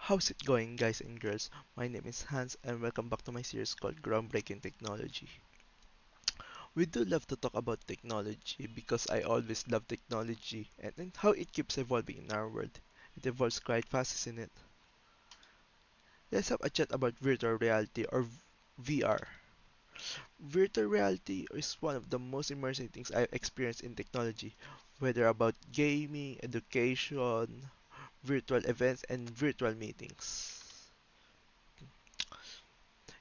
How's it going, guys and girls? My name is Hans, and welcome back to my series called Groundbreaking Technology. We do love to talk about technology because I always love technology and how it keeps evolving in our world. It evolves quite fast, isn't it? Let's have a chat about virtual reality or VR. Virtual reality is one of the most immersive things I've experienced in technology, whether about gaming, education, virtual events, and virtual meetings.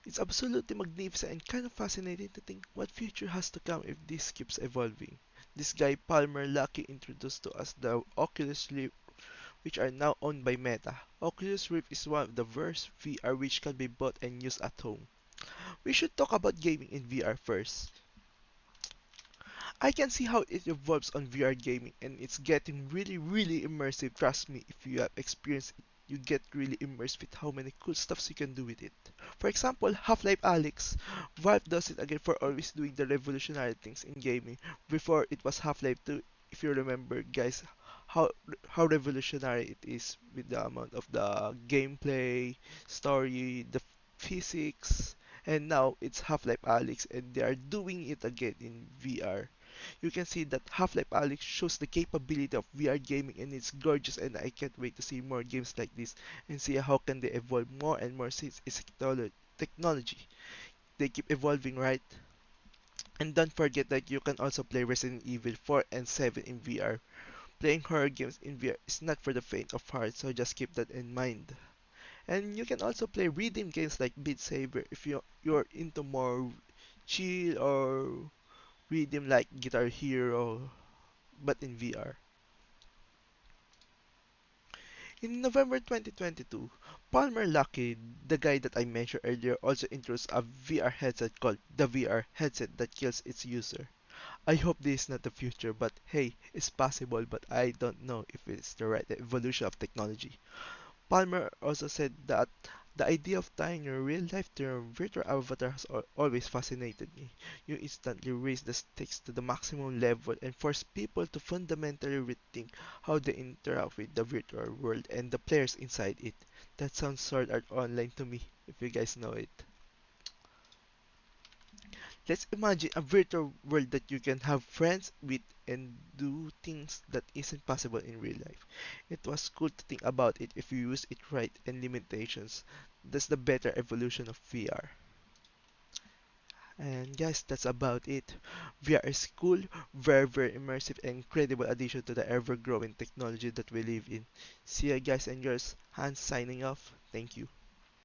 It's absolutely magnificent and kind of fascinating to think what future has to come if this keeps evolving. This guy Palmer Luckey introduced to us the Oculus Rift, which are now owned by Meta. Oculus Rift is one of the first VR which can be bought and used at home. We should talk about gaming in VR first. I can see how it evolves on VR gaming and it's getting really immersive. Trust me, if you have experienced it, you get really immersed with how many cool stuffs you can do with it. For example, Half-Life Alyx. Valve does it again for always doing the revolutionary things in gaming. Before it was Half-Life 2, if you remember guys, how how revolutionary it is with the amount of the gameplay, story, the physics, and now it's Half-Life Alyx and they are doing it again in VR. You can see that Half-Life Alyx shows the capability of VR gaming and it's gorgeous and I can't wait to see more games like this and see how can they evolve more and more since it's technology. They keep evolving, right? And don't forget that you can also play Resident Evil 4 and 7 in VR. Playing horror games in VR is not for the faint of heart, so just keep that in mind. And you can also play rhythm games like Beat Saber if you're into more chill or rhythm like Guitar Hero but in VR. In November 2022, Palmer Luckey, the guy that I mentioned earlier, also introduced a VR headset called the VR headset that kills its user. I hope this is not the future, but hey, it's possible, but I don't know if it's the right evolution of technology. Palmer also said that the idea of tying your real life to your virtual avatar has always fascinated me. You instantly raise the stakes to the maximum level and force people to fundamentally rethink how they interact with the virtual world and the players inside it. That sounds Sword Art Online to me, if you guys know it. Let's imagine a virtual world that you can have friends with and do things that isn't possible in real life. It was cool to think about it if you use it right and limitations. That's the better evolution of VR. And guys, that's about it. VR is cool, very immersive and incredible addition to the ever growing technology that we live in. See you guys and yours. Hans signing off. Thank you.